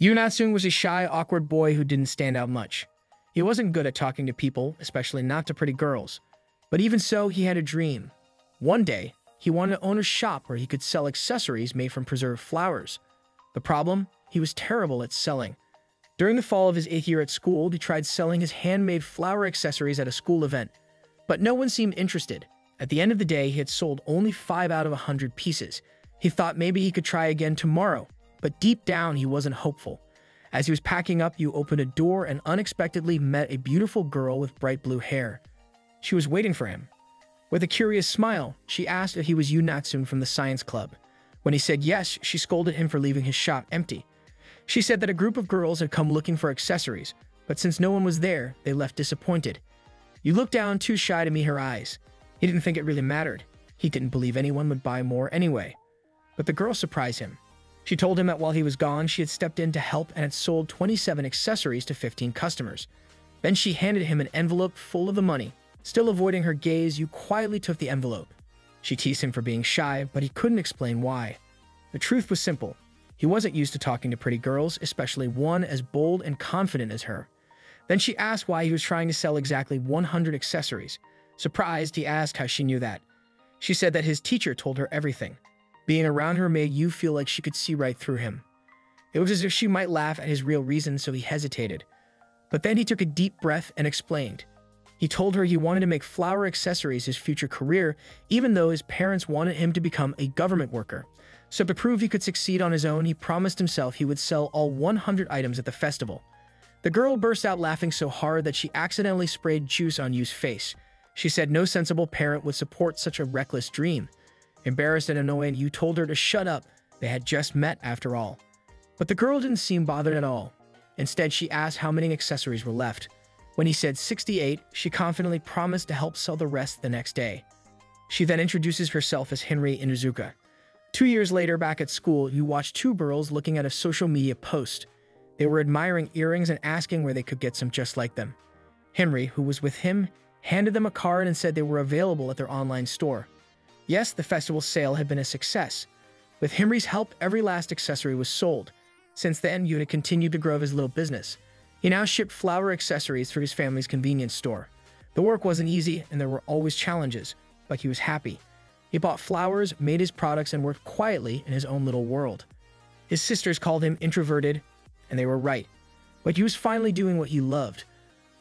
Yu was a shy, awkward boy who didn't stand out much. He wasn't good at talking to people, especially not to pretty girls. But even so, he had a dream. One day, he wanted to own a shop where he could sell accessories made from preserved flowers. The problem? He was terrible at selling. During the fall of his 8th year at school, he tried selling his handmade flower accessories at a school event. But no one seemed interested. At the end of the day, he had sold only 5 out of 100 pieces. He thought maybe he could try again tomorrow, but deep down he wasn't hopeful. As he was packing up, Yu opened a door and unexpectedly met a beautiful girl with bright blue hair. She was waiting for him. With a curious smile, she asked if he was Yu from the science club. When he said yes, she scolded him for leaving his shop empty. She said that a group of girls had come looking for accessories, but since no one was there, they left disappointed. Yu looked down, too shy to meet her eyes. He didn't think it really mattered. He didn't believe anyone would buy more anyway. But the girl surprised him. She told him that while he was gone, she had stepped in to help and had sold 27 accessories to 15 customers. Then she handed him an envelope full of the money. Still avoiding her gaze, Yu quietly took the envelope. She teased him for being shy, but he couldn't explain why. The truth was simple. He wasn't used to talking to pretty girls, especially one as bold and confident as her. Then she asked why he was trying to sell exactly 100 accessories. Surprised, he asked how she knew that. She said that his teacher told her everything. Being around her made Yu feel like she could see right through him. It was as if she might laugh at his real reason, so he hesitated. But then he took a deep breath and explained. He told her he wanted to make flower accessories his future career, even though his parents wanted him to become a government worker. So to prove he could succeed on his own, he promised himself he would sell all 100 items at the festival. The girl burst out laughing so hard that she accidentally sprayed juice on Yu's face. She said no sensible parent would support such a reckless dream. Embarrassed and annoyed, Yu told her to shut up. They had just met after all. But the girl didn't seem bothered at all. Instead, she asked how many accessories were left. When he said 68, she confidently promised to help sell the rest the next day. She then introduces herself as Henry Inuzuka. 2 years later, back at school, Yu watched 2 girls looking at a social media post. They were admiring earrings and asking where they could get some just like them. Henry, who was with him, handed them a card and said they were available at their online store. Yes, the festival sale had been a success. With Henry's help, every last accessory was sold. Since then, Yu continued to grow his little business. He now shipped flower accessories through his family's convenience store. The work wasn't easy, and there were always challenges, but he was happy. He bought flowers, made his products, and worked quietly in his own little world. His sisters called him introverted, and they were right. But Yu was finally doing what he loved.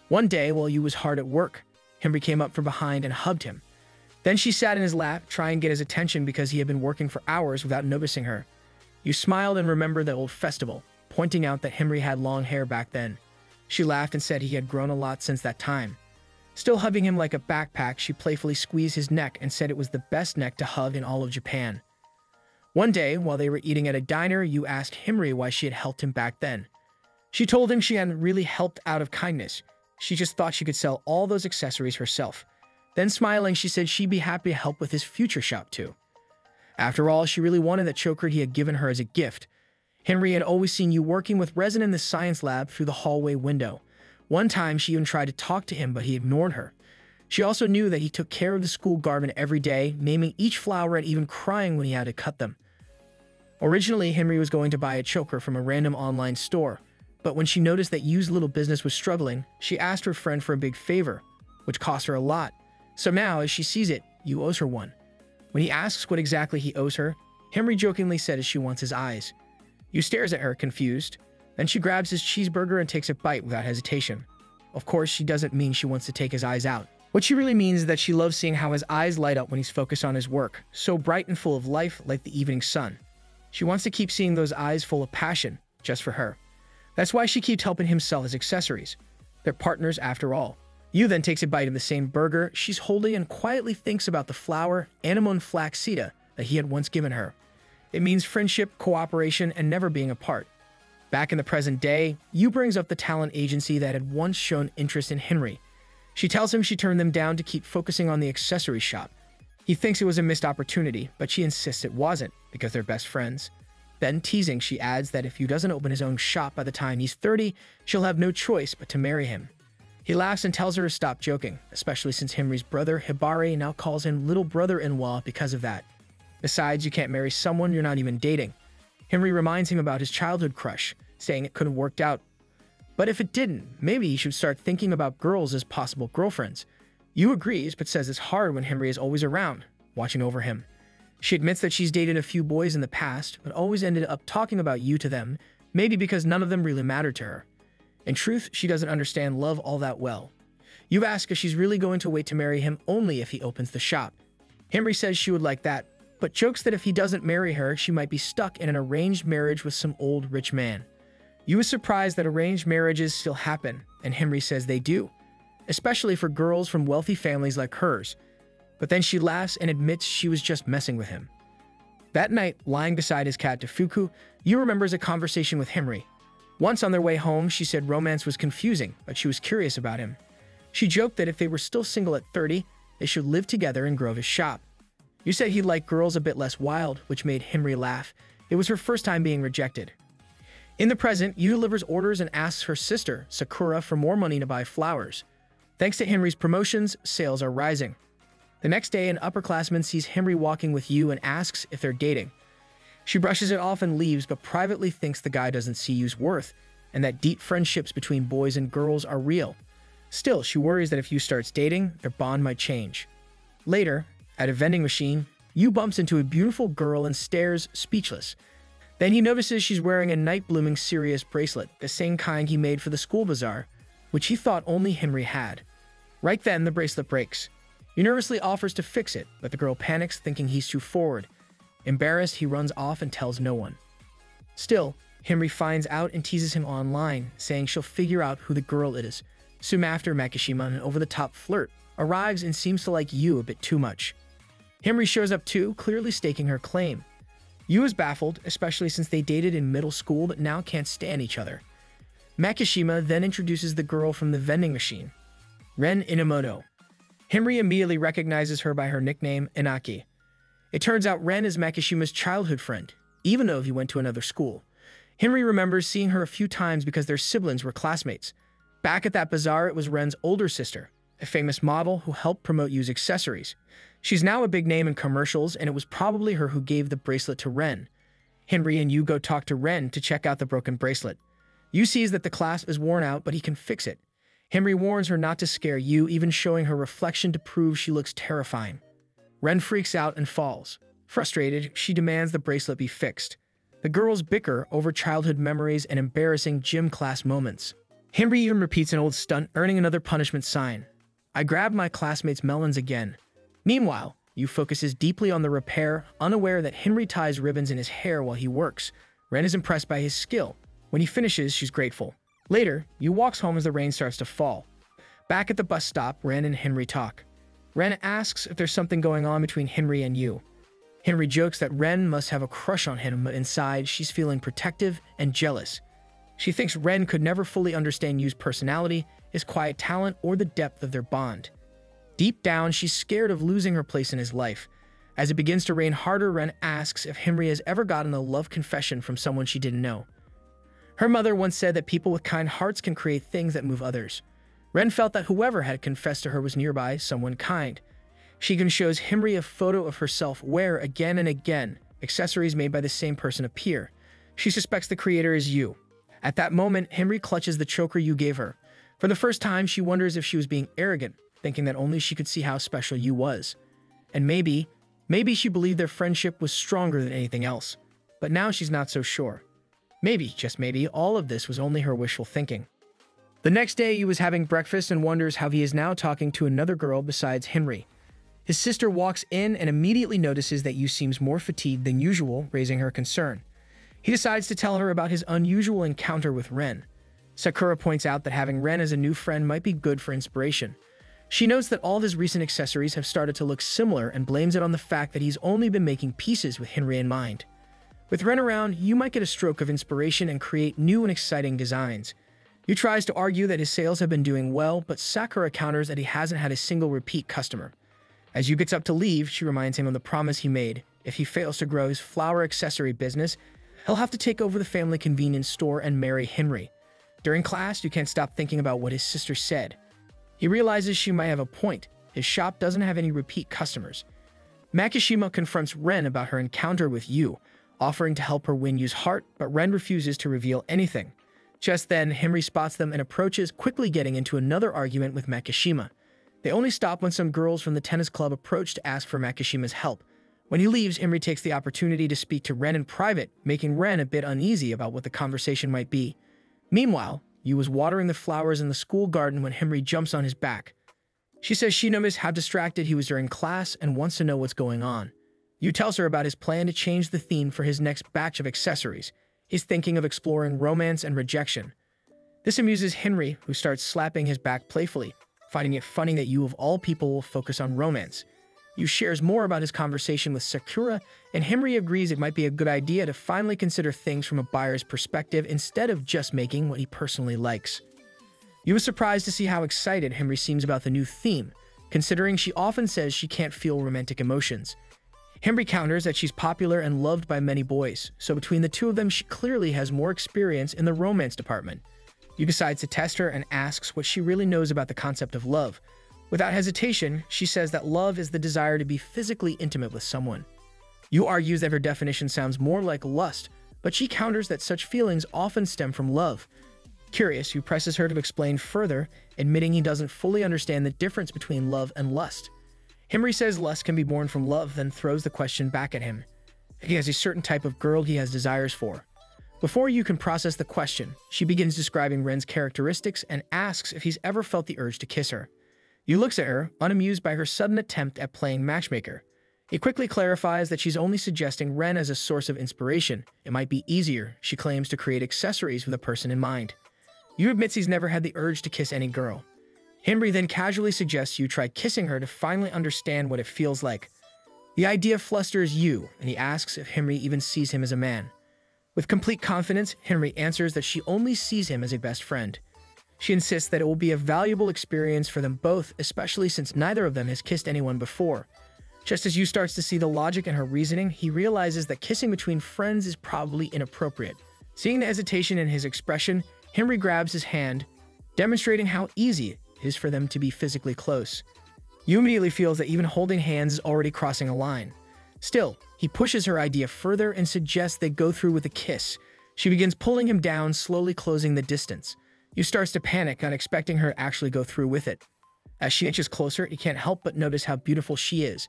One day, while Yu was hard at work, Henry came up from behind and hugged him. Then she sat in his lap, trying to get his attention because he had been working for hours without noticing her. Yu smiled and remembered the old festival, pointing out that Henry had long hair back then. She laughed and said he had grown a lot since that time. Still hugging him like a backpack, she playfully squeezed his neck and said it was the best neck to hug in all of Japan. One day, while they were eating at a diner, Yu asked Henry why she had helped him back then. She told him she hadn't really helped out of kindness. She just thought she could sell all those accessories herself. Then smiling, she said she'd be happy to help with his future shop too. After all, she really wanted that choker he had given her as a gift. Henry had always seen Yu working with resin in the science lab through the hallway window. One time, she even tried to talk to him, but he ignored her. She also knew that he took care of the school garden every day, naming each flower and even crying when he had to cut them. Originally, Henry was going to buy a choker from a random online store, but when she noticed that Yu's little business was struggling, she asked her friend for a big favor, which cost her a lot. So now, as she sees it, Yu owes her one. When he asks what exactly he owes her, Henry jokingly says she wants his eyes. Yu stares at her, confused. Then she grabs his cheeseburger and takes a bite without hesitation. Of course, she doesn't mean she wants to take his eyes out. What she really means is that she loves seeing how his eyes light up when he's focused on his work, so bright and full of life like the evening sun. She wants to keep seeing those eyes full of passion, just for her. That's why she keeps helping him sell his accessories. They're partners after all. Yu then takes a bite of the same burger she's holding and quietly thinks about the flower, anemone flaccida, that he had once given her. It means friendship, cooperation, and never being apart. Back in the present day, Yu brings up the talent agency that had once shown interest in Henry. She tells him she turned them down to keep focusing on the accessory shop. He thinks it was a missed opportunity, but she insists it wasn't, because they're best friends. Then, teasing, she adds that if Yu doesn't open his own shop by the time he's 30, she'll have no choice but to marry him. He laughs and tells her to stop joking, especially since Henry's brother, Hibari, now calls him little brother-in-law because of that. Besides, you can't marry someone you're not even dating. Henry reminds him about his childhood crush, saying it couldn't work out. But if it didn't, maybe he should start thinking about girls as possible girlfriends. Yu agrees, but says it's hard when Henry is always around, watching over him. She admits that she's dated a few boys in the past, but always ended up talking about Yu to them, maybe because none of them really mattered to her. In truth, she doesn't understand love all that well. Yu asks if she's really going to wait to marry him only if he opens the shop. Henry says she would like that, but jokes that if he doesn't marry her, she might be stuck in an arranged marriage with some old rich man. Yu is surprised that arranged marriages still happen, and Henry says they do, especially for girls from wealthy families like hers. But then she laughs and admits she was just messing with him. That night, lying beside his cat Fuku, Yu remembers a conversation with Henry. Once on their way home, she said romance was confusing, but she was curious about him. She joked that if they were still single at 30, they should live together and grow his shop. Yu said he liked girls a bit less wild, which made Henry laugh. It was her first time being rejected. In the present, Yu delivers orders and asks her sister, Sakura, for more money to buy flowers. Thanks to Henry's promotions, sales are rising. The next day, an upperclassman sees Henry walking with Yu and asks if they're dating. She brushes it off and leaves, but privately thinks the guy doesn't see Yu's worth, and that deep friendships between boys and girls are real. Still, she worries that if Yu starts dating, their bond might change. Later, at a vending machine, Yu bumps into a beautiful girl and stares, speechless. Then he notices she's wearing a night-blooming Sirius bracelet, the same kind he made for the school bazaar, which he thought only Henry had. Right then, the bracelet breaks. He nervously offers to fix it, but the girl panics, thinking he's too forward. Embarrassed, he runs off and tells no one. Still, Henry finds out and teases him online, saying she'll figure out who the girl is. Soon after, Makishima, an over-the-top flirt, arrives and seems to like Yu a bit too much. Henry shows up too, clearly staking her claim. Yu is baffled, especially since they dated in middle school but now can't stand each other. Makishima then introduces the girl from the vending machine, Ren Inamoto. Henry immediately recognizes her by her nickname, Inaki. It turns out Ren is Makishima's childhood friend, even though he went to another school. Henry remembers seeing her a few times because their siblings were classmates. Back at that bazaar, it was Ren's older sister, a famous model who helped promote Yu's accessories. She's now a big name in commercials, and it was probably her who gave the bracelet to Ren. Henry and Yu go talk to Ren to check out the broken bracelet. Yu sees that the clasp is worn out, but he can fix it. Henry warns her not to scare Yu, even showing her reflection to prove she looks terrifying. Ren freaks out and falls. Frustrated, she demands the bracelet be fixed. The girls bicker over childhood memories and embarrassing gym class moments. Henry even repeats an old stunt, earning another punishment sign. I grab my classmate's melons again. Meanwhile, Yu focuses deeply on the repair, unaware that Henry ties ribbons in his hair while he works. Ren is impressed by his skill. When he finishes, she's grateful. Later, Yu walks home as the rain starts to fall. Back at the bus stop, Ren and Henry talk. Ren asks if there's something going on between Henry and Yu. Henry jokes that Ren must have a crush on him, but inside, she's feeling protective and jealous. She thinks Ren could never fully understand Yu's personality, his quiet talent, or the depth of their bond. Deep down, she's scared of losing her place in his life. As it begins to rain harder, Ren asks if Henry has ever gotten a love confession from someone she didn't know. Her mother once said that people with kind hearts can create things that move others. Ren felt that whoever had confessed to her was nearby, someone kind. She even shows Henry a photo of herself where, again and again, accessories made by the same person appear. She suspects the creator is Yu. At that moment, Henry clutches the choker Yu gave her. For the first time, she wonders if she was being arrogant, thinking that only she could see how special Yu was. And maybe she believed their friendship was stronger than anything else. But now she's not so sure. Maybe, just maybe, all of this was only her wishful thinking. The next day, Yu was having breakfast and wonders how he is now talking to another girl besides Henry. His sister walks in and immediately notices that Yu seems more fatigued than usual, raising her concern. He decides to tell her about his unusual encounter with Ren. Sakura points out that having Ren as a new friend might be good for inspiration. She notes that all of his recent accessories have started to look similar and blames it on the fact that he's only been making pieces with Henry in mind. With Ren around, Yu might get a stroke of inspiration and create new and exciting designs. Yu tries to argue that his sales have been doing well, but Sakura counters that he hasn't had a single repeat customer. As Yu gets up to leave, she reminds him of the promise he made. If he fails to grow his flower accessory business, he'll have to take over the family convenience store and marry Henry. During class, Yu can't stop thinking about what his sister said. He realizes she might have a point. His shop doesn't have any repeat customers. Makishima confronts Ren about her encounter with Yu, offering to help her win Yu's heart, but Ren refuses to reveal anything. Just then, Henry spots them and approaches, quickly getting into another argument with Makishima. They only stop when some girls from the tennis club approach to ask for Makishima's help. When he leaves, Henry takes the opportunity to speak to Ren in private, making Ren a bit uneasy about what the conversation might be. Meanwhile, Yu was watering the flowers in the school garden when Henry jumps on his back. She says she noticed how distracted he was during class and wants to know what's going on. Yu tells her about his plan to change the theme for his next batch of accessories. He's thinking of exploring romance and rejection. This amuses Henry, who starts slapping his back playfully, finding it funny that Yu of all people will focus on romance. Yu shares more about his conversation with Sakura, and Henry agrees it might be a good idea to finally consider things from a buyer's perspective instead of just making what he personally likes. Yu is surprised to see how excited Henry seems about the new theme, considering she often says she can't feel romantic emotions. Henry counters that she's popular and loved by many boys, so between the two of them she clearly has more experience in the romance department. Yu decides to test her and asks what she really knows about the concept of love. Without hesitation, she says that love is the desire to be physically intimate with someone. Yu argues that her definition sounds more like lust, but she counters that such feelings often stem from love. Curious, Yu presses her to explain further, admitting he doesn't fully understand the difference between love and lust. Henry says lust can be born from love, then throws the question back at him. He has a certain type of girl he has desires for. Before Yu can process the question, she begins describing Ren's characteristics and asks if he's ever felt the urge to kiss her. Yu looks at her, unamused by her sudden attempt at playing matchmaker. He quickly clarifies that she's only suggesting Ren as a source of inspiration. It might be easier, she claims, to create accessories with a person in mind. Yu admits he's never had the urge to kiss any girl. Henry then casually suggests Yu try kissing her to finally understand what it feels like. The idea flusters Yu, and he asks if Henry even sees him as a man. With complete confidence, Henry answers that she only sees him as a best friend. She insists that it will be a valuable experience for them both, especially since neither of them has kissed anyone before. Just as Yu starts to see the logic in her reasoning, he realizes that kissing between friends is probably inappropriate. Seeing the hesitation in his expression, Henry grabs his hand, demonstrating how easy it is for them to be physically close. Yu immediately feels that even holding hands is already crossing a line. Still, he pushes her idea further and suggests they go through with a kiss. She begins pulling him down, slowly closing the distance. Yu starts to panic, not expecting her to actually go through with it. As she inches closer, he can't help but notice how beautiful she is.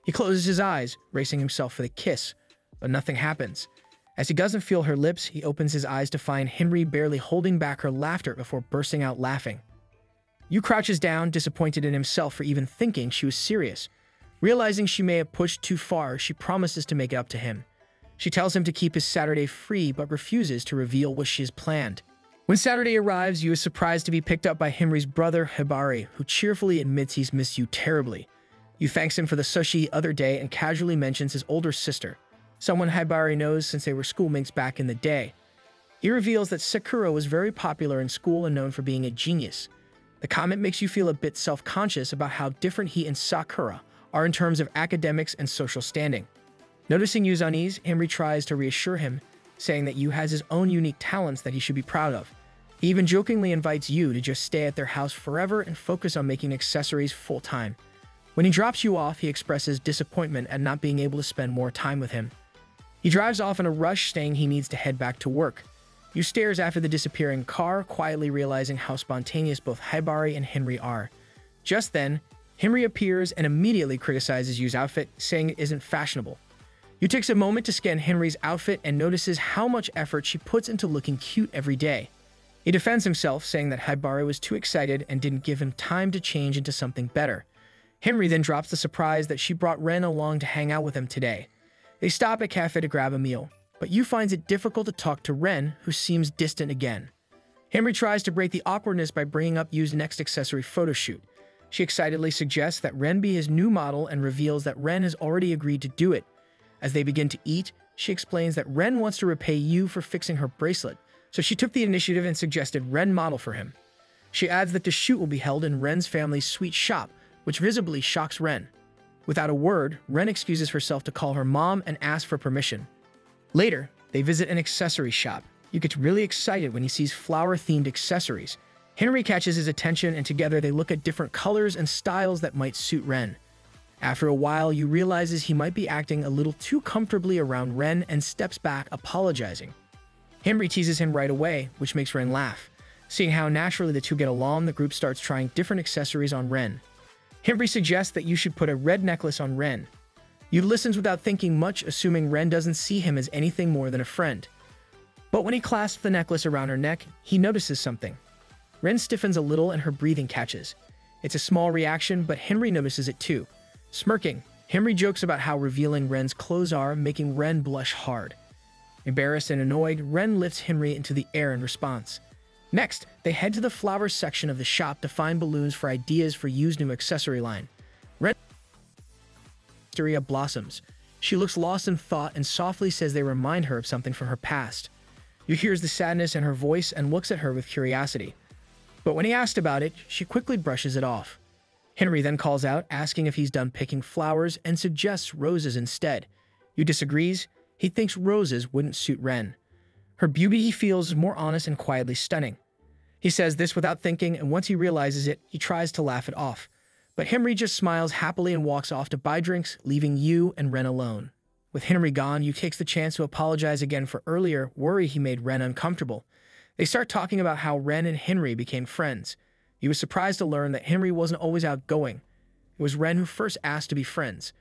He closes his eyes, bracing himself for the kiss, but nothing happens. As he doesn't feel her lips, he opens his eyes to find Henry barely holding back her laughter before bursting out laughing. Yu crouches down, disappointed in himself for even thinking she was serious. Realizing she may have pushed too far, she promises to make it up to him. She tells him to keep his Saturday free, but refuses to reveal what she has planned. When Saturday arrives, Yu is surprised to be picked up by Henry's brother, Hibari, who cheerfully admits he's missed Yu terribly. Yu thanks him for the sushi the other day and casually mentions his older sister, someone Hibari knows since they were schoolmates back in the day. He reveals that Sakura was very popular in school and known for being a genius. The comment makes Yu feel a bit self-conscious about how different he and Sakura are in terms of academics and social standing. Noticing Yu's unease, Henry tries to reassure him, saying that Yu has his own unique talents that he should be proud of. He even jokingly invites Yu to just stay at their house forever and focus on making accessories full-time. When he drops Yu off, he expresses disappointment at not being able to spend more time with him. He drives off in a rush, saying he needs to head back to work. Yu stares after the disappearing car, quietly realizing how spontaneous both Hibari and Henry are. Just then, Henry appears and immediately criticizes Yu's outfit, saying it isn't fashionable. Yu takes a moment to scan Henry's outfit and notices how much effort she puts into looking cute every day. He defends himself, saying that Hibari was too excited and didn't give him time to change into something better. Henry then drops the surprise that she brought Ren along to hang out with him today. They stop at a cafe to grab a meal, but Yu finds it difficult to talk to Ren, who seems distant again. Henry tries to break the awkwardness by bringing up Yu's next accessory photo shoot. She excitedly suggests that Ren be his new model and reveals that Ren has already agreed to do it. As they begin to eat, she explains that Ren wants to repay Yu for fixing her bracelet, so she took the initiative and suggested Ren model for him. She adds that the shoot will be held in Ren's family's sweet shop, which visibly shocks Ren. Without a word, Ren excuses herself to call her mom and asks for permission. Later, they visit an accessory shop. Yu gets really excited when he sees flower-themed accessories. Henry catches his attention, and together they look at different colors and styles that might suit Ren. After a while, Yu realizes he might be acting a little too comfortably around Ren and steps back, apologizing. Henry teases him right away, which makes Ren laugh. Seeing how naturally the two get along, the group starts trying different accessories on Ren. Henry suggests that you should put a red necklace on Ren. Yu listens without thinking much, assuming Ren doesn't see him as anything more than a friend. But when he clasps the necklace around her neck, he notices something. Ren stiffens a little and her breathing catches. It's a small reaction, but Henry notices it too. Smirking, Henry jokes about how revealing Ren's clothes are, making Ren blush hard. Embarrassed and annoyed, Ren lifts Henry into the air in response. Next, they head to the flowers section of the shop to find balloons for ideas for Yu's new accessory line. Ren blossoms. She looks lost in thought and softly says they remind her of something from her past. Yu hears the sadness in her voice and looks at her with curiosity. But when he asked about it, she quickly brushes it off. Henry then calls out, asking if he's done picking flowers and suggests roses instead. Yu disagrees. He thinks roses wouldn't suit Ren. Her beauty he feels is more honest and quietly stunning. He says this without thinking, and once he realizes it, he tries to laugh it off. But Henry just smiles happily and walks off to buy drinks, leaving Yu and Ren alone. With Henry gone, Yu takes the chance to apologize again for earlier worry he made Ren uncomfortable. They start talking about how Ren and Henry became friends. Yu was surprised to learn that Henry wasn't always outgoing. It was Ren who first asked to be friends.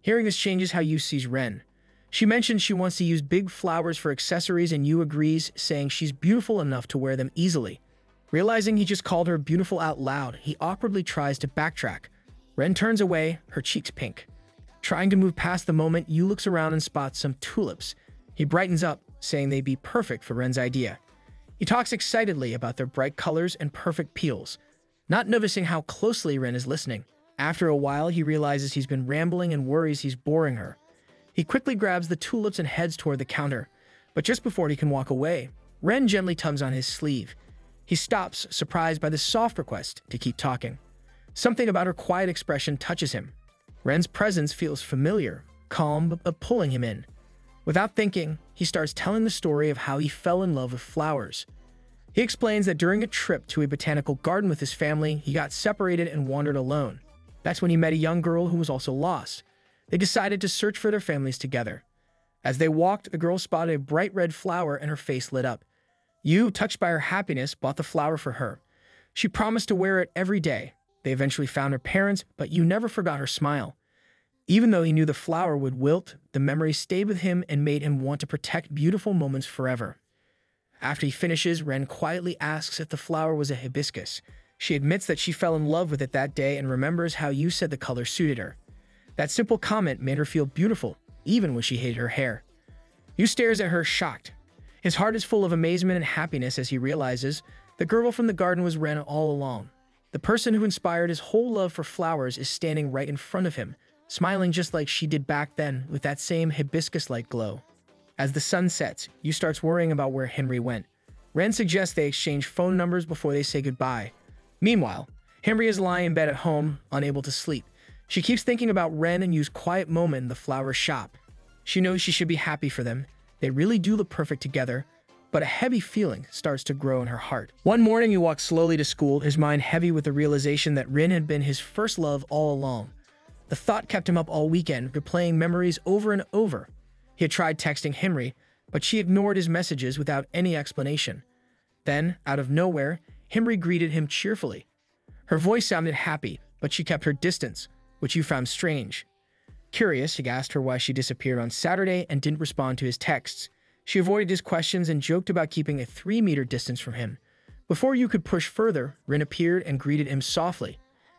Hearing this changes how Yu sees Ren. She mentions she wants to use big flowers for accessories and Yu agrees, saying she's beautiful enough to wear them easily. Realizing he just called her beautiful out loud, he awkwardly tries to backtrack. Ren turns away, her cheeks pink. Trying to move past the moment, Yu looks around and spots some tulips. He brightens up, saying they'd be perfect for Ren's idea. He talks excitedly about their bright colors and perfect peels, not noticing how closely Ren is listening. After a while, he realizes he's been rambling and worries he's boring her. He quickly grabs the tulips and heads toward the counter, but just before he can walk away, Ren gently tugs on his sleeve. He stops, surprised by the soft request to keep talking. Something about her quiet expression touches him. Ren's presence feels familiar, calm, but pulling him in. Without thinking, he starts telling the story of how he fell in love with flowers. He explains that during a trip to a botanical garden with his family, he got separated and wandered alone. That's when he met a young girl who was also lost. They decided to search for their families together. As they walked, the girl spotted a bright red flower and her face lit up. Yu, touched by her happiness, bought the flower for her. She promised to wear it every day. They eventually found her parents, but Yu never forgot her smile. Even though he knew the flower would wilt, the memory stayed with him and made him want to protect beautiful moments forever. After he finishes, Ren quietly asks if the flower was a hibiscus. She admits that she fell in love with it that day and remembers how Yu said the color suited her. That simple comment made her feel beautiful, even when she hated her hair. Yu stares at her, shocked. His heart is full of amazement and happiness as he realizes the girl from the garden was Ren all along. The person who inspired his whole love for flowers is standing right in front of him, smiling just like she did back then with that same hibiscus-like glow. As the sun sets, Yu starts worrying about where Henry went. Ren suggests they exchange phone numbers before they say goodbye. Meanwhile, Henry is lying in bed at home, unable to sleep. She keeps thinking about Ren and Yu's quiet moment in the flower shop. She knows she should be happy for them. They really do look perfect together, but a heavy feeling starts to grow in her heart. One morning, he walks slowly to school, his mind heavy with the realization that Rin had been his first love all along. The thought kept him up all weekend, replaying memories over and over. He had tried texting Henry, but she ignored his messages without any explanation. Then, out of nowhere, Henry greeted him cheerfully. Her voice sounded happy, but she kept her distance, which Yu found strange. Curious, he asked her why she disappeared on Saturday and didn't respond to his texts. She avoided his questions and joked about keeping a 3-meter distance from him. Before Yu could push further, Rin appeared and greeted him softly.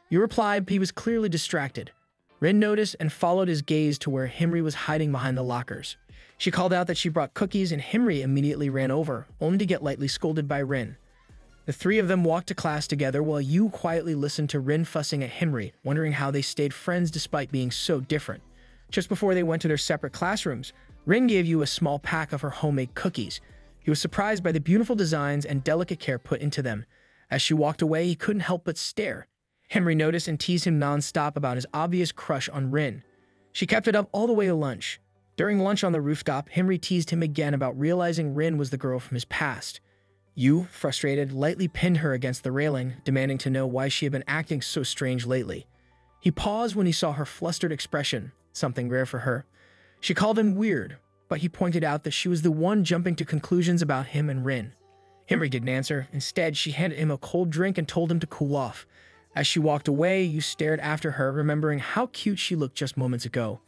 Yu replied, but he was clearly distracted. Rin noticed and followed his gaze to where Henry was hiding behind the lockers. She called out that she brought cookies and Henry immediately ran over, only to get lightly scolded by Rin. The three of them walked to class together while Yu quietly listened to Rin fussing at Henry, wondering how they stayed friends despite being so different. Just before they went to their separate classrooms, Rin gave Yu a small pack of her homemade cookies. He was surprised by the beautiful designs and delicate care put into them. As she walked away, he couldn't help but stare. Henry noticed and teased him non-stop about his obvious crush on Rin. She kept it up all the way to lunch. During lunch on the rooftop, Henry teased him again about realizing Rin was the girl from his past. Yu, frustrated, lightly pinned her against the railing, demanding to know why she had been acting so strange lately. He paused when he saw her flustered expression, something rare for her. She called him weird, but he pointed out that she was the one jumping to conclusions about him and Rin. Henry didn't answer. Instead, she handed him a cold drink and told him to cool off. As she walked away, you stared after her, remembering how cute she looked just moments ago.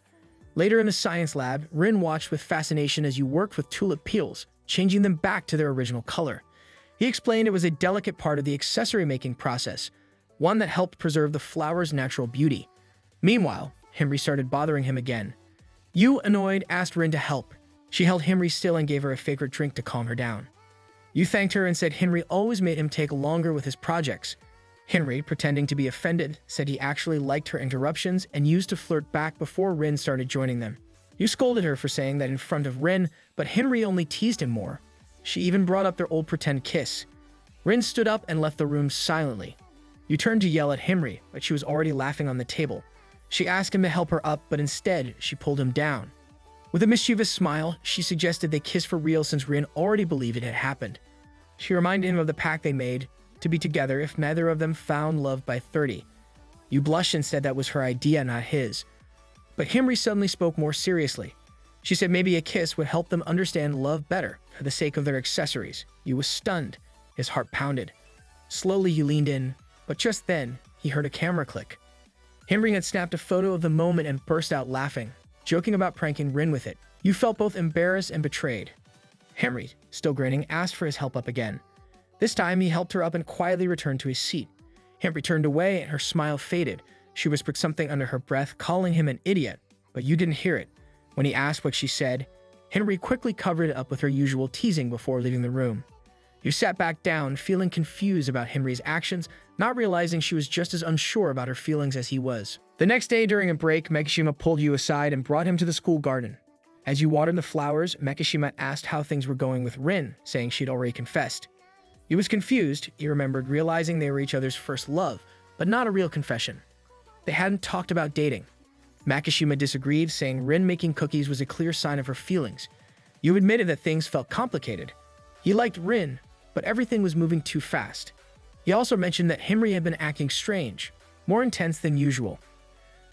Later in the science lab, Rin watched with fascination as you worked with tulip peels, changing them back to their original color. He explained it was a delicate part of the accessory-making process, one that helped preserve the flower's natural beauty. Meanwhile, Henry started bothering him again. You, annoyed, asked Rin to help. She held Henry still and gave her a favorite drink to calm her down. You thanked her and said Henry always made him take longer with his projects. Henry, pretending to be offended, said he actually liked her interruptions and used to flirt back before Rin started joining them. You scolded her for saying that in front of Rin, but Henry only teased him more. She even brought up their old pretend kiss. Rin stood up and left the room silently. You turned to yell at Henry, but she was already laughing on the table. She asked him to help her up, but instead, she pulled him down. With a mischievous smile, she suggested they kiss for real since Rin already believed it had happened. She reminded him of the pact they made, to be together if neither of them found love by 30. You blushed and said that was her idea, not his. But Henry suddenly spoke more seriously. She said maybe a kiss would help them understand love better, for the sake of their accessories. You was stunned. His heart pounded. Slowly you leaned in, but just then, he heard a camera click. Henry had snapped a photo of the moment and burst out laughing, joking about pranking Rin with it. You felt both embarrassed and betrayed. Henry, still grinning, asked for his help up again. This time, he helped her up and quietly returned to his seat. Henry turned away and her smile faded. She whispered something under her breath, calling him an idiot, but you didn't hear it. When he asked what she said, Henry quickly covered it up with her usual teasing before leaving the room. You sat back down, feeling confused about Henry's actions, not realizing she was just as unsure about her feelings as he was. The next day during a break, Makishima pulled you aside and brought him to the school garden. As you watered the flowers, Makishima asked how things were going with Rin, saying she'd already confessed. He was confused, he remembered, realizing they were each other's first love, but not a real confession. They hadn't talked about dating. Makishima disagreed, saying Rin making cookies was a clear sign of her feelings. You admitted that things felt complicated. He liked Rin, but everything was moving too fast. He also mentioned that Henry had been acting strange, more intense than usual.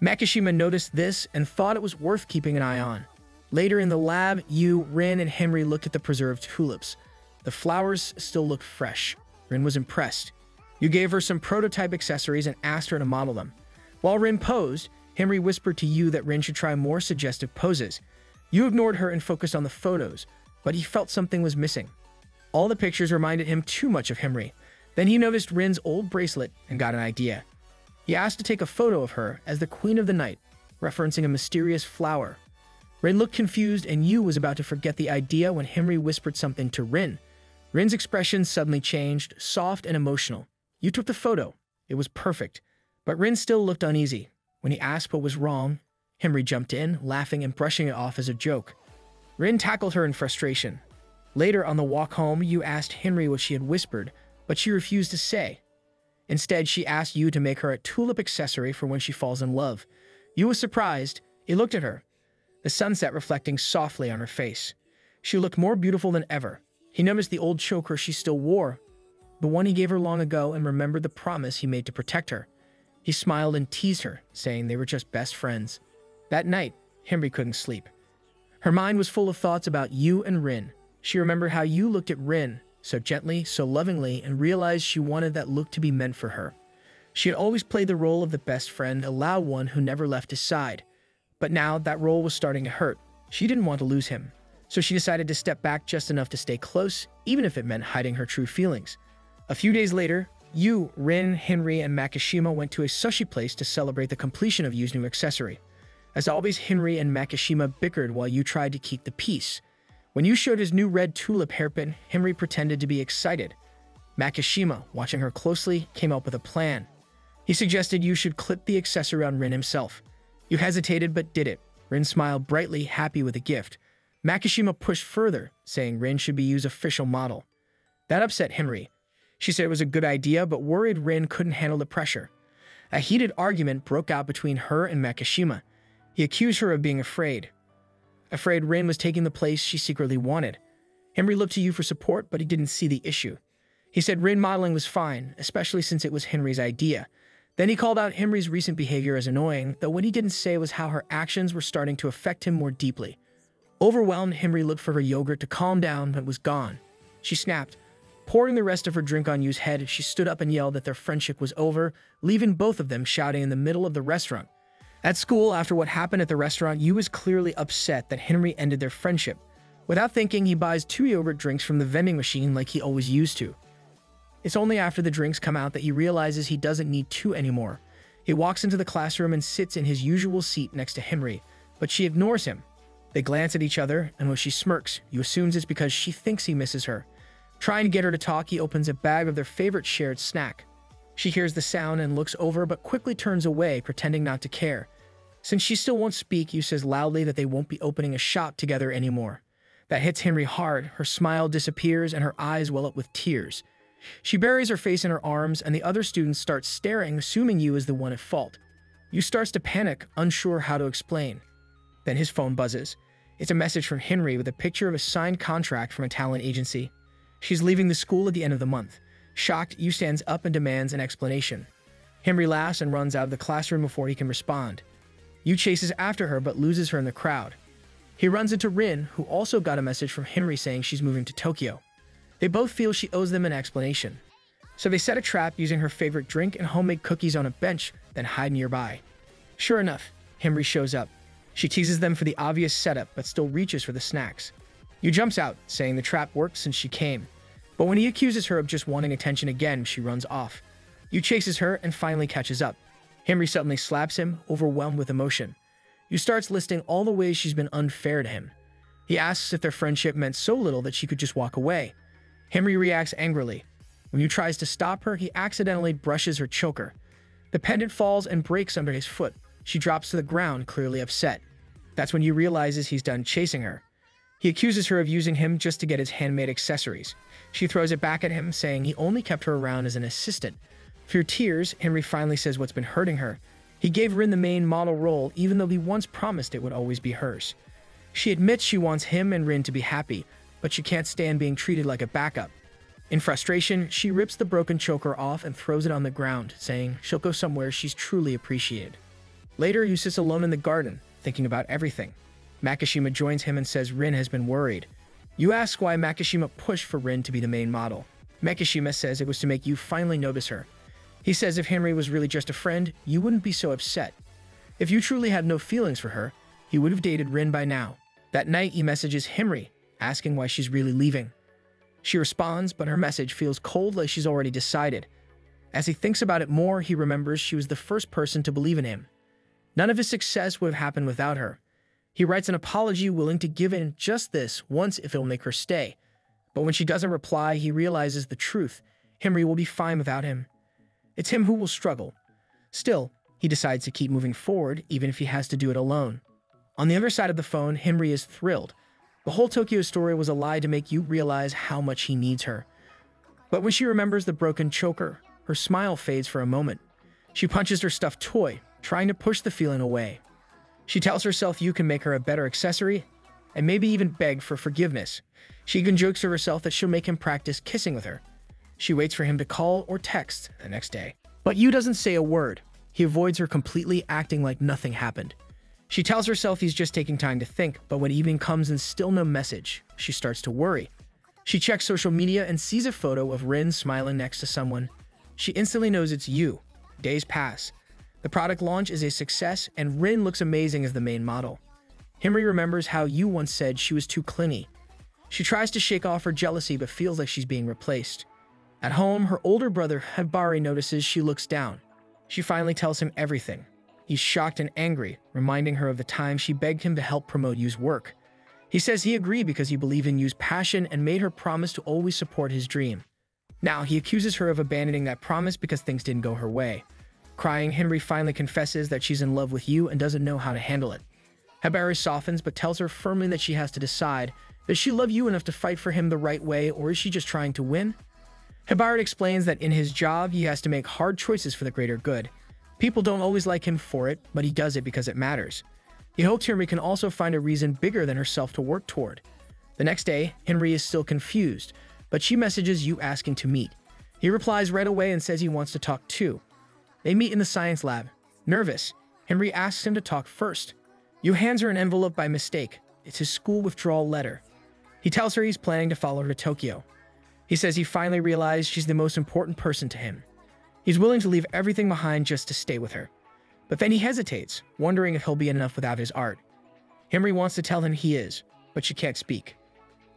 Makishima noticed this and thought it was worth keeping an eye on. Later in the lab, you, Rin, and Henry looked at the preserved tulips. The flowers still looked fresh. Rin was impressed. You gave her some prototype accessories and asked her to model them. While Rin posed, Henry whispered to you that Rin should try more suggestive poses. You ignored her and focused on the photos, but he felt something was missing. All the pictures reminded him too much of Henry. Then he noticed Rin's old bracelet and got an idea. He asked to take a photo of her as the Queen of the Night, referencing a mysterious flower. Rin looked confused and Yu was about to forget the idea when Henry whispered something to Rin. Rin's expression suddenly changed, soft and emotional. You took the photo. It was perfect. But Rin still looked uneasy. When he asked what was wrong, Henry jumped in, laughing and brushing it off as a joke. Rin tackled her in frustration. Later on the walk home, you asked Henry what she had whispered, but she refused to say. Instead, she asked you to make her a tulip accessory for when she falls in love. You was surprised. He looked at her, the sunset reflecting softly on her face. She looked more beautiful than ever. He noticed the old choker she still wore, the one he gave her long ago, and remembered the promise he made to protect her. He smiled and teased her, saying they were just best friends. That night, Henry couldn't sleep. Her mind was full of thoughts about you and Rin. She remembered how you looked at Rin, so gently, so lovingly, and realized she wanted that look to be meant for her. She had always played the role of the best friend, a loud one who never left his side. But now that role was starting to hurt. She didn't want to lose him. So she decided to step back just enough to stay close, even if it meant hiding her true feelings. A few days later, you, Rin, Henry, and Makishima went to a sushi place to celebrate the completion of Yu's new accessory. As always, Henry and Makishima bickered while you tried to keep the peace. When you showed his new red tulip hairpin, Henry pretended to be excited. Makishima, watching her closely, came up with a plan. He suggested you should clip the accessory on Rin himself. You hesitated but did it. Rin smiled brightly, happy with the gift. Makishima pushed further, saying Rin should be Yu's official model. That upset Henry. She said it was a good idea, but worried Rin couldn't handle the pressure. A heated argument broke out between her and Makishima. He accused her of being afraid. Afraid Rin was taking the place she secretly wanted. Henry looked to you for support, but he didn't see the issue. He said Rin modeling was fine, especially since it was Henry's idea. Then he called out Henry's recent behavior as annoying, though what he didn't say was how her actions were starting to affect him more deeply. Overwhelmed, Henry looked for her yogurt to calm down, but it was gone. She snapped. Pouring the rest of her drink on Yu's head, she stood up and yelled that their friendship was over, leaving both of them shouting in the middle of the restaurant. At school, after what happened at the restaurant, Yu was clearly upset that Henry ended their friendship. Without thinking, he buys 2 yogurt drinks from the vending machine like he always used to. It's only after the drinks come out that he realizes he doesn't need 2 anymore. He walks into the classroom and sits in his usual seat next to Henry, but she ignores him. They glance at each other, and when she smirks, Yu assumes it's because she thinks he misses her. Trying to get her to talk, he opens a bag of their favorite shared snack. She hears the sound and looks over, but quickly turns away, pretending not to care. Since she still won't speak, Yu says loudly that they won't be opening a shop together anymore. That hits Henry hard. Her smile disappears and her eyes well up with tears. She buries her face in her arms, and the other students start staring, assuming Yu is the one at fault. Yu starts to panic, unsure how to explain. Then his phone buzzes. It's a message from Henry with a picture of a signed contract from a talent agency. She's leaving the school at the end of the month. Shocked, Yu stands up and demands an explanation. Henry laughs and runs out of the classroom before he can respond. Yu chases after her but loses her in the crowd. He runs into Rin, who also got a message from Henry saying she's moving to Tokyo. They both feel she owes them an explanation. So they set a trap using her favorite drink and homemade cookies on a bench, then hide nearby. Sure enough, Henry shows up. She teases them for the obvious setup, but still reaches for the snacks. Yu jumps out, saying the trap worked since she came. But when he accuses her of just wanting attention again, she runs off. Yu chases her and finally catches up. Henry suddenly slaps him, overwhelmed with emotion. Yu starts listing all the ways she's been unfair to him. He asks if their friendship meant so little that she could just walk away. Henry reacts angrily. When Yu tries to stop her, he accidentally brushes her choker. The pendant falls and breaks under his foot. She drops to the ground, clearly upset. That's when Yu realizes he's done chasing her. He accuses her of using him just to get his handmade accessories. She throws it back at him, saying he only kept her around as an assistant. Through tears, Henry finally says what's been hurting her. He gave Rin the main model role, even though he once promised it would always be hers. She admits she wants him and Rin to be happy, but she can't stand being treated like a backup. In frustration, she rips the broken choker off and throws it on the ground, saying she'll go somewhere she's truly appreciated. Later, Yu sits alone in the garden, thinking about everything. Makishima joins him and says Rin has been worried. Yu asks why Makishima pushed for Rin to be the main model. Makishima says it was to make Yu finally notice her. He says if Henry was really just a friend, Yu wouldn't be so upset. If Yu truly had no feelings for her, he would have dated Rin by now. That night, he messages Henry, asking why she's really leaving. She responds, but her message feels cold like she's already decided. As he thinks about it more, he remembers she was the first person to believe in him. None of his success would have happened without her. He writes an apology willing to give in just this once if it'll make her stay. But when she doesn't reply, he realizes the truth. Henry will be fine without him. It's him who will struggle. Still, he decides to keep moving forward, even if he has to do it alone. On the other side of the phone, Henry is thrilled. The whole Tokyo story was a lie to make Yu realize how much he needs her. But when she remembers the broken choker, her smile fades for a moment. She punches her stuffed toy, trying to push the feeling away. She tells herself Yu can make her a better accessory, and maybe even beg for forgiveness. She even jokes to herself that she'll make him practice kissing with her. She waits for him to call or text the next day. But Yu doesn't say a word. He avoids her completely, acting like nothing happened. She tells herself he's just taking time to think, but when evening comes and still no message, she starts to worry. She checks social media and sees a photo of Rin smiling next to someone. She instantly knows it's Yu. Days pass. The product launch is a success, and Rin looks amazing as the main model. Henry remembers how Yu once said she was too clingy. She tries to shake off her jealousy but feels like she's being replaced. At home, her older brother, Hibari, notices she looks down. She finally tells him everything. He's shocked and angry, reminding her of the time she begged him to help promote Yu's work. He says he agreed because he believed in Yu's passion and made her promise to always support his dream. Now, he accuses her of abandoning that promise because things didn't go her way. Crying, Henry finally confesses that she's in love with Yu and doesn't know how to handle it. Hibari softens but tells her firmly that she has to decide, does she love Yu enough to fight for him the right way, or is she just trying to win? Hibari explains that in his job, he has to make hard choices for the greater good. People don't always like him for it, but he does it because it matters. He hopes Henry can also find a reason bigger than herself to work toward. The next day, Henry is still confused, but she messages Yu asking to meet. He replies right away and says he wants to talk too. They meet in the science lab. Nervous, Henry asks him to talk first. Yu hands her an envelope by mistake. It's his school withdrawal letter. He tells her he's planning to follow her to Tokyo. He says he finally realized she's the most important person to him. He's willing to leave everything behind just to stay with her. But then he hesitates, wondering if he'll be enough without his art. Himri wants to tell him he is, but she can't speak.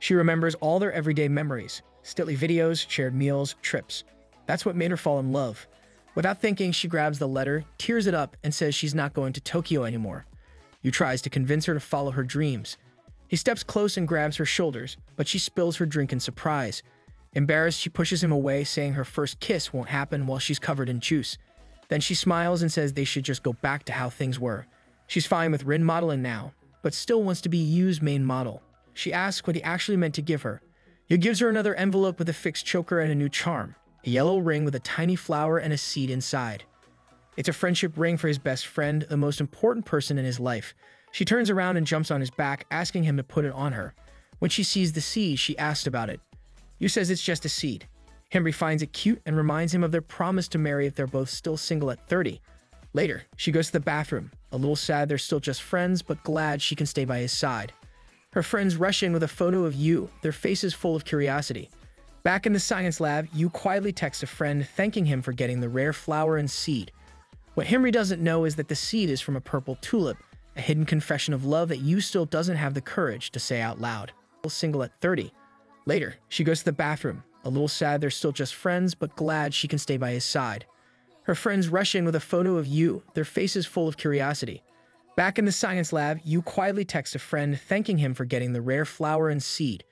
She remembers all their everyday memories, stately videos, shared meals, trips. That's what made her fall in love. Without thinking, she grabs the letter, tears it up, and says she's not going to Tokyo anymore. Yu tries to convince her to follow her dreams. He steps close and grabs her shoulders, but she spills her drink in surprise. Embarrassed, she pushes him away, saying her first kiss won't happen while she's covered in juice. Then she smiles and says they should just go back to how things were. She's fine with Rin modeling now, but still wants to be Yu's main model. She asks what he actually meant to give her. Yu gives her another envelope with a fixed choker and a new charm, a yellow ring with a tiny flower and a seed inside. It's a friendship ring for his best friend, the most important person in his life. She turns around and jumps on his back, asking him to put it on her. When she sees the seed, she asks about it. Yu says it's just a seed. Henry finds it cute and reminds him of their promise to marry if they're both still single at 30. Later, she goes to the bathroom, a little sad they're still just friends, but glad she can stay by his side. Her friends rush in with a photo of Yu, their faces full of curiosity. Back in the science lab, Yu quietly texts a friend thanking him for getting the rare flower and seed. What Henry doesn't know is that the seed is from a purple tulip, a hidden confession of love that Yu still doesn't have the courage to say out loud. Single at 30. Later, she goes to the bathroom, a little sad they're still just friends, but glad she can stay by his side. Her friends rush in with a photo of Yu, their faces full of curiosity. Back in the science lab, Yu quietly texts a friend thanking him for getting the rare flower and seed.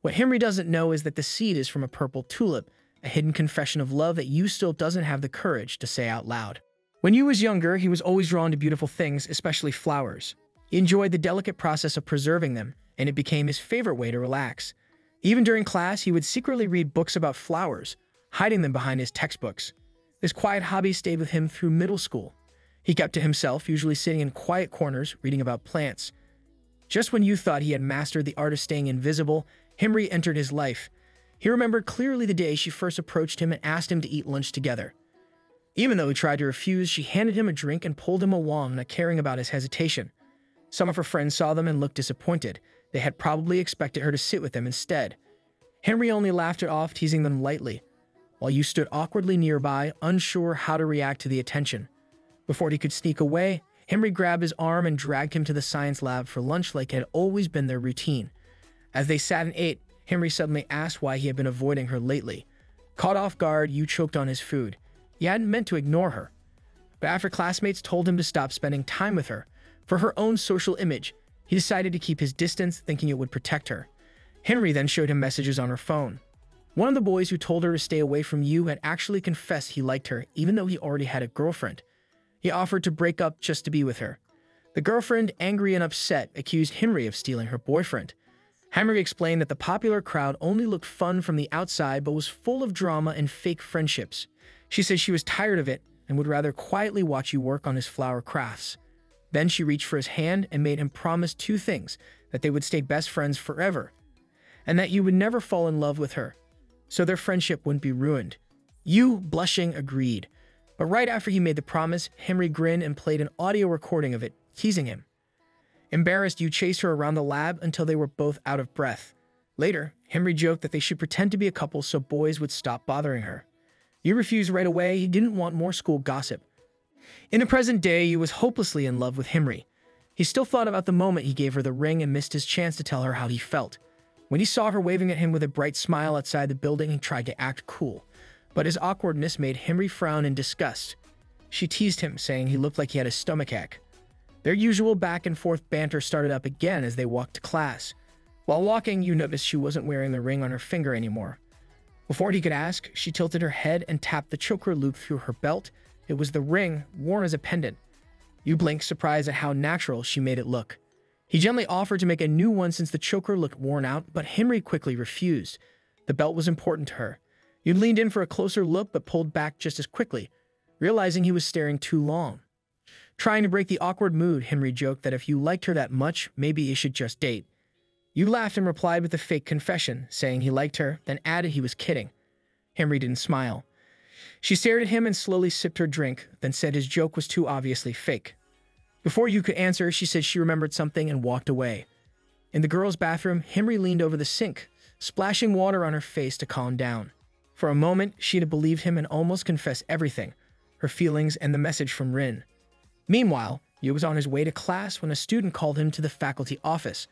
What Henry doesn't know is that the seed is from a purple tulip, a hidden confession of love that Yu still doesn't have the courage to say out loud. When Yu was younger, he was always drawn to beautiful things, especially flowers. He enjoyed the delicate process of preserving them, and it became his favorite way to relax. Even during class, he would secretly read books about flowers, hiding them behind his textbooks. This quiet hobby stayed with him through middle school. He kept to himself, usually sitting in quiet corners, reading about plants. Just when you thought he had mastered the art of staying invisible, Henry entered his life. He remembered clearly the day she first approached him and asked him to eat lunch together. Even though he tried to refuse, she handed him a drink and pulled him along, not caring about his hesitation. Some of her friends saw them and looked disappointed. They had probably expected her to sit with them instead. Henry only laughed it off, teasing them lightly, while Yu stood awkwardly nearby, unsure how to react to the attention. Before he could sneak away, Henry grabbed his arm and dragged him to the science lab for lunch like it had always been their routine. As they sat and ate, Henry suddenly asked why he had been avoiding her lately. Caught off guard, Yu choked on his food. He hadn't meant to ignore her. But after classmates told him to stop spending time with her, for her own social image, he decided to keep his distance, thinking it would protect her. Henry then showed him messages on her phone. One of the boys who told her to stay away from Yu had actually confessed he liked her, even though he already had a girlfriend. He offered to break up just to be with her. The girlfriend, angry and upset, accused Henry of stealing her boyfriend. Henry explained that the popular crowd only looked fun from the outside but was full of drama and fake friendships. She said she was tired of it and would rather quietly watch Yu work on his flower crafts. Then she reached for his hand and made him promise two things: that they would stay best friends forever, and that Yu would never fall in love with her, so their friendship wouldn't be ruined. Yu, blushing, agreed. But right after he made the promise, Henry grinned and played an audio recording of it, teasing him. Embarrassed, Yu chased her around the lab until they were both out of breath. Later, Henry joked that they should pretend to be a couple so boys would stop bothering her. Yu refused right away. He didn't want more school gossip. In the present day, Yu was hopelessly in love with Henry. He still thought about the moment he gave her the ring and missed his chance to tell her how he felt. When he saw her waving at him with a bright smile outside the building, he tried to act cool, but his awkwardness made Henry frown in disgust. She teased him, saying he looked like he had a stomachache. Their usual back-and-forth banter started up again as they walked to class. While walking, Yu noticed she wasn't wearing the ring on her finger anymore. Before he could ask, she tilted her head and tapped the choker loop through her belt. It was the ring, worn as a pendant. Yu blinked, surprised at how natural she made it look. He gently offered to make a new one since the choker looked worn out, but Henry quickly refused. The belt was important to her. Yu leaned in for a closer look but pulled back just as quickly, realizing he was staring too long. Trying to break the awkward mood, Henry joked that if you liked her that much, maybe you should just date. Yu laughed and replied with a fake confession, saying he liked her, then added he was kidding. Henry didn't smile. She stared at him and slowly sipped her drink, then said his joke was too obviously fake. Before Yu could answer, she said she remembered something and walked away. In the girls' bathroom, Henry leaned over the sink, splashing water on her face to calm down. For a moment, she'd have believed him and almost confessed everything, her feelings and the message from Rin. Meanwhile, Yu was on his way to class when a student called him to the faculty office.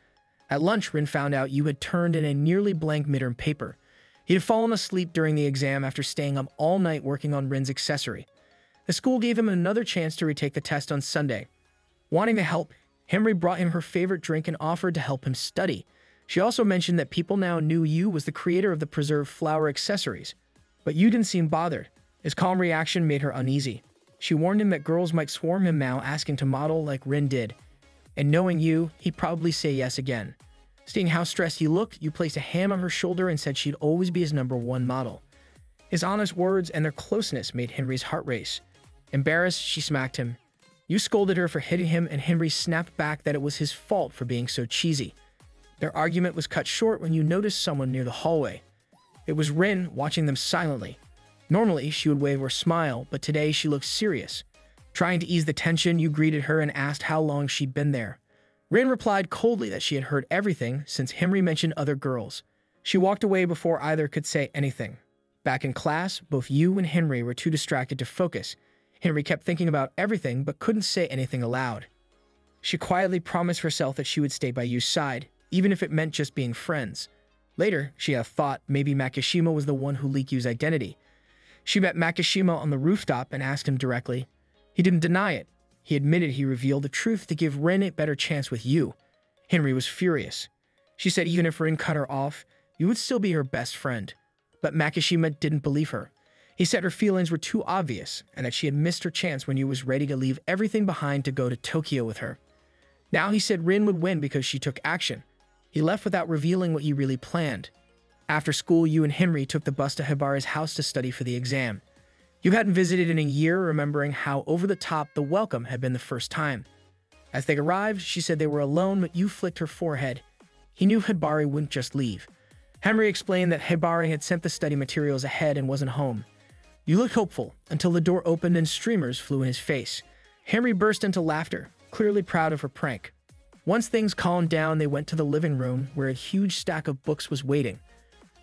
At lunch, Rin found out Yu had turned in a nearly blank midterm paper. He had fallen asleep during the exam after staying up all night working on Rin's accessory. The school gave him another chance to retake the test on Sunday. Wanting to help, Henry brought him her favorite drink and offered to help him study. She also mentioned that people now knew Yu was the creator of the preserved flower accessories. But Yu didn't seem bothered. His calm reaction made her uneasy. She warned him that girls might swarm him now, asking to model like Rin did. And knowing Yu, he'd probably say yes again. Seeing how stressed he looked, Yu placed a hand on her shoulder and said she'd always be his #1 model. His honest words and their closeness made Henry's heart race. Embarrassed, she smacked him. Yu scolded her for hitting him, and Henry snapped back that it was his fault for being so cheesy. Their argument was cut short when Yu noticed someone near the hallway. It was Rin, watching them silently. Normally, she would wave or smile, but today she looked serious. Trying to ease the tension, Yu greeted her and asked how long she'd been there. Rin replied coldly that she had heard everything since Henry mentioned other girls. She walked away before either could say anything. Back in class, both Yu and Henry were too distracted to focus. Henry kept thinking about everything but couldn't say anything aloud. She quietly promised herself that she would stay by Yu's side, even if it meant just being friends. Later, she had a thought maybe Makishima was the one who leaked Yu's identity. She met Makishima on the rooftop and asked him directly. He didn't deny it. He admitted he revealed the truth to give Rin a better chance with Yu. Henry was furious. She said even if Rin cut her off, Yu would still be her best friend. But Makishima didn't believe her. He said her feelings were too obvious and that she had missed her chance when Yu was ready to leave everything behind to go to Tokyo with her. Now he said Rin would win because she took action. He left without revealing what he really planned. After school, Yu and Henry took the bus to Hibari's house to study for the exam. Yu hadn't visited in a year, remembering how over-the-top the welcome had been the first time. As they arrived, she said they were alone, but Yu flicked her forehead. He knew Hibari wouldn't just leave. Henry explained that Hibari had sent the study materials ahead and wasn't home. Yu looked hopeful until the door opened and streamers flew in his face. Henry burst into laughter, clearly proud of her prank. Once things calmed down, they went to the living room where a huge stack of books was waiting.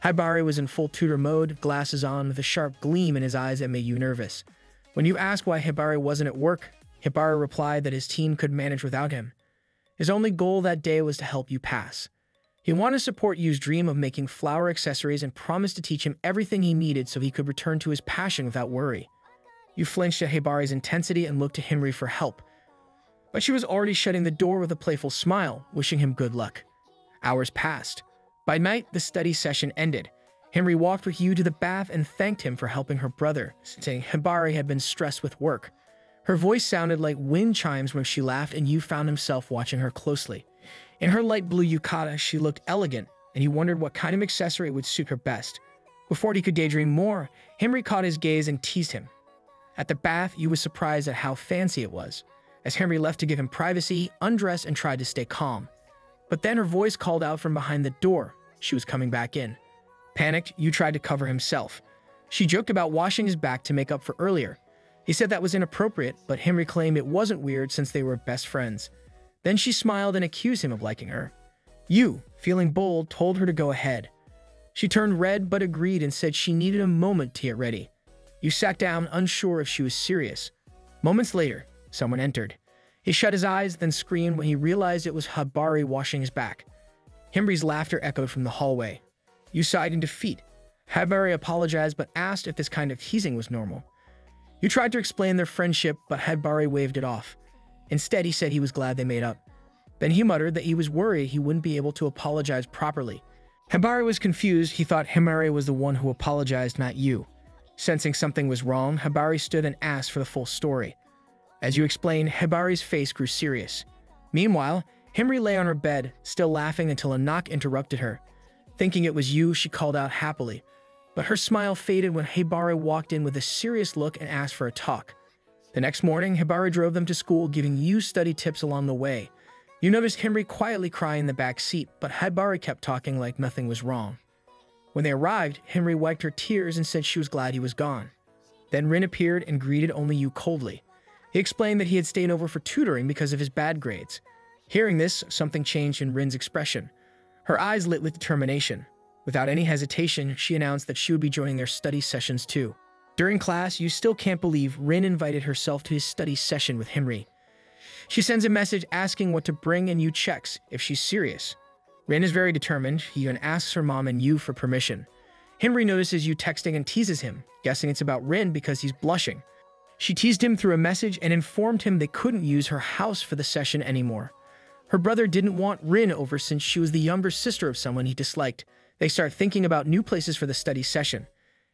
Hibari was in full tutor mode, glasses on, with a sharp gleam in his eyes that made Yu nervous. When you asked why Hibari wasn't at work, Hibari replied that his team could manage without him. His only goal that day was to help Yu pass. He wanted to support Yu's dream of making flower accessories and promised to teach him everything he needed so he could return to his passion without worry. Yu flinched at Hibari's intensity and looked to Henry for help. But she was already shutting the door with a playful smile, wishing him good luck. Hours passed. By night, the study session ended. Henry walked with Yu to the bath and thanked him for helping her brother, saying Hibari had been stressed with work. Her voice sounded like wind chimes when she laughed, and Yu found himself watching her closely. In her light blue yukata, she looked elegant, and he wondered what kind of accessory would suit her best. Before he could daydream more, Henry caught his gaze and teased him. At the bath, Yu was surprised at how fancy it was. As Henry left to give him privacy, he undressed and tried to stay calm. But then her voice called out from behind the door. She was coming back in. Panicked, Yu tried to cover himself. She joked about washing his back to make up for earlier. He said that was inappropriate, but Henry claimed it wasn't weird since they were best friends. Then she smiled and accused him of liking her. Yu, feeling bold, told her to go ahead. She turned red but agreed and said she needed a moment to get ready. Yu sat down, unsure if she was serious. Moments later, someone entered. He shut his eyes, then screamed when he realized it was Hibari washing his back. Henry's laughter echoed from the hallway. Yu sighed in defeat. Hibari apologized but asked if this kind of teasing was normal. Yu tried to explain their friendship, but Hibari waved it off. Instead, he said he was glad they made up. Then he muttered that he was worried he wouldn't be able to apologize properly. Hibari was confused. He thought Himari was the one who apologized, not Yu. Sensing something was wrong, Hibari stood and asked for the full story. As Yu explained, Hibari's face grew serious. Meanwhile, Henry lay on her bed, still laughing until a knock interrupted her. Thinking it was Yu, she called out happily. But her smile faded when Hibari walked in with a serious look and asked for a talk. The next morning, Hibari drove them to school, giving Yu study tips along the way. Yu noticed Henry quietly crying in the back seat, but Hibari kept talking like nothing was wrong. When they arrived, Henry wiped her tears and said she was glad he was gone. Then Rin appeared and greeted only Yu coldly. He explained that he had stayed over for tutoring because of his bad grades. Hearing this, something changed in Rin's expression. Her eyes lit with determination. Without any hesitation, she announced that she would be joining their study sessions too. During class, you still can't believe Rin invited herself to his study session with Henry. She sends a message asking what to bring and you checks if she's serious. Rin is very determined. He even asks her mom and you for permission. Henry notices you texting and teases him, guessing it's about Rin because he's blushing. She teased him through a message and informed him they couldn't use her house for the session anymore. Her brother didn't want Rin over since she was the younger sister of someone he disliked. They start thinking about new places for the study session.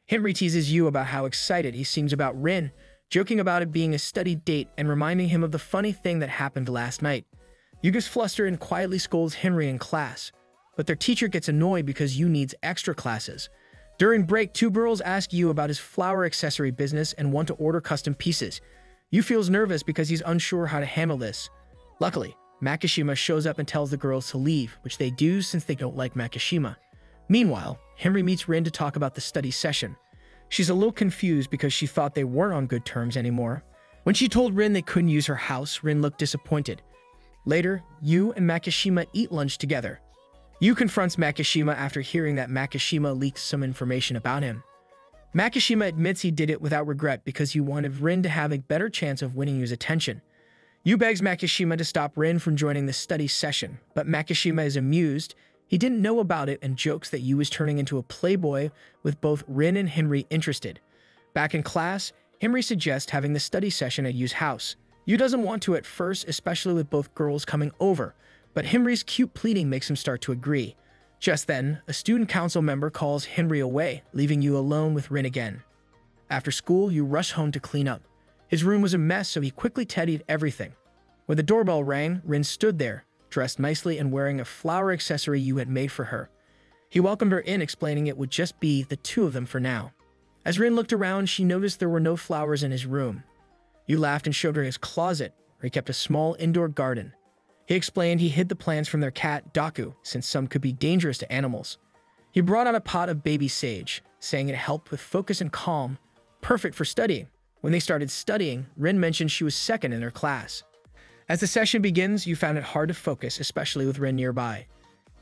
Henry teases you about how excited he seems about Rin, joking about it being a study date and reminding him of the funny thing that happened last night. You gets flustered and quietly scolds Henry in class, but their teacher gets annoyed because you needs extra classes. During break, two girls ask you about his flower accessory business and want to order custom pieces. You feels nervous because he's unsure how to handle this. Luckily, Makishima shows up and tells the girls to leave, which they do since they don't like Makishima. Meanwhile, Henry meets Rin to talk about the study session. She's a little confused because she thought they weren't on good terms anymore. When she told Rin they couldn't use her house, Rin looked disappointed. Later, you and Makishima eat lunch together. You confronts Makishima after hearing that Makishima leaked some information about him. Makishima admits he did it without regret because he wanted Rin to have a better chance of winning his attention. You begs Makishima to stop Rin from joining the study session, but Makishima is amused. He didn't know about it and jokes that Yu was turning into a playboy with both Rin and Henry interested. Back in class, Henry suggests having the study session at Yu's house. Yu doesn't want to at first, especially with both girls coming over, but Henry's cute pleading makes him start to agree. Just then, a student council member calls Henry away, leaving Yu alone with Rin again. After school, Yu rushed home to clean up. His room was a mess, so he quickly tidied everything. When the doorbell rang, Rin stood there, dressed nicely and wearing a flower accessory Yu had made for her. He welcomed her in, explaining it would just be the two of them for now. As Rin looked around, she noticed there were no flowers in his room. Yu laughed and showed her his closet, where he kept a small indoor garden. He explained he hid the plants from their cat, Daku, since some could be dangerous to animals. He brought out a pot of baby sage, saying it helped with focus and calm, perfect for studying. When they started studying, Rin mentioned she was second in her class. As the session begins, you found it hard to focus, especially with Rin nearby.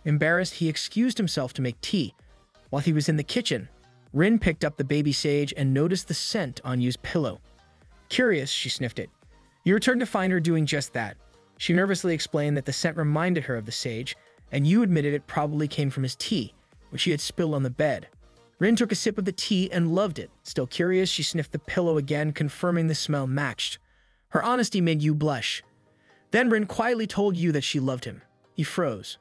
Embarrassed, he excused himself to make tea. While he was in the kitchen, Rin picked up the baby sage and noticed the scent on Yu's pillow. Curious, she sniffed it. You returned to find her doing just that. She nervously explained that the scent reminded her of the sage, and Yu admitted it probably came from his tea, which he had spilled on the bed. Rin took a sip of the tea and loved it. Still curious, she sniffed the pillow again, confirming the smell matched. Her honesty made Yu blush. Then Rin quietly told Yu that she loved him. He froze.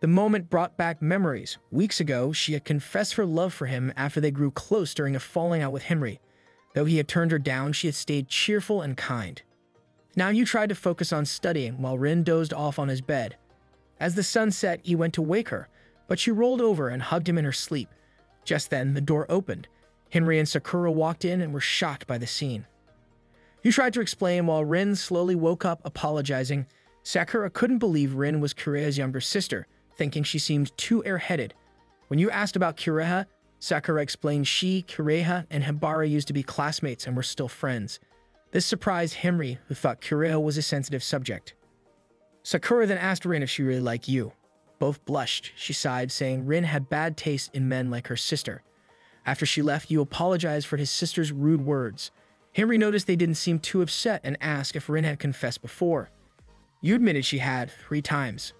The moment brought back memories. Weeks ago, she had confessed her love for him after they grew close during a falling out with Henry. Though he had turned her down, she had stayed cheerful and kind. Now Yu tried to focus on studying while Rin dozed off on his bed. As the sun set, he went to wake her, but she rolled over and hugged him in her sleep. Just then, the door opened. Henry and Sakura walked in and were shocked by the scene. Yu tried to explain while Rin slowly woke up, apologizing. Sakura couldn't believe Rin was Kureha's younger sister, thinking she seemed too airheaded. When Yu asked about Kureha, Sakura explained she, Kureha, and Hibara used to be classmates and were still friends. This surprised Henry, who thought Kureha was a sensitive subject. Sakura then asked Rin if she really liked Yu. Both blushed. She sighed, saying Rin had bad taste in men like her sister. After she left, Yu apologized for his sister's rude words. Henry noticed they didn't seem too upset and asked if Rin had confessed before. Yu admitted she had 3 times.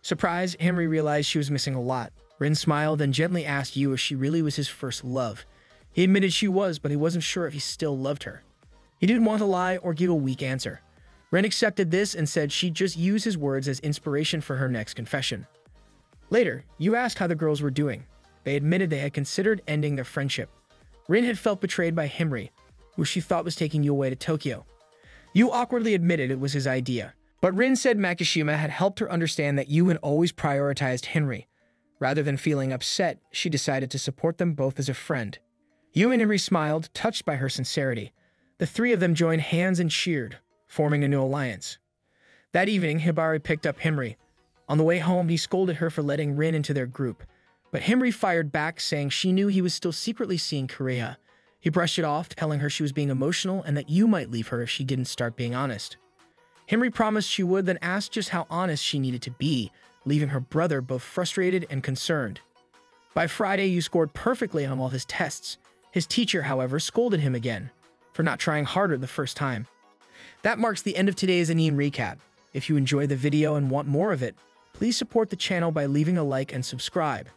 Surprised, Henry realized she was missing a lot. Rin smiled and gently asked Yu if she really was his first love. He admitted she was, but he wasn't sure if he still loved her. He didn't want to lie or give a weak answer. Rin accepted this and said she'd just use his words as inspiration for her next confession. Later, Yu asked how the girls were doing. They admitted they had considered ending their friendship. Rin had felt betrayed by Henry, who she thought was taking Yu away to Tokyo. Yu awkwardly admitted it was his idea, but Rin said Makishima had helped her understand that Yu had always prioritized Henry. Rather than feeling upset, she decided to support them both as a friend. Yu and Henry smiled, touched by her sincerity. The 3 of them joined hands and cheered, forming a new alliance. That evening, Hibari picked up Henry. On the way home, he scolded her for letting Rin into their group, but Henry fired back, saying she knew he was still secretly seeing Kureha. He brushed it off, telling her she was being emotional and that Yu might leave her if she didn't start being honest. Himri promised she would, then asked just how honest she needed to be, leaving her brother both frustrated and concerned. By Friday, you scored perfectly on all his tests. His teacher, however, scolded him again for not trying harder the first time. That marks the end of today's anime recap. If you enjoyed the video and want more of it, please support the channel by leaving a like and subscribe.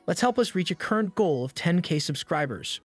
Let's help us reach a current goal of 10K subscribers.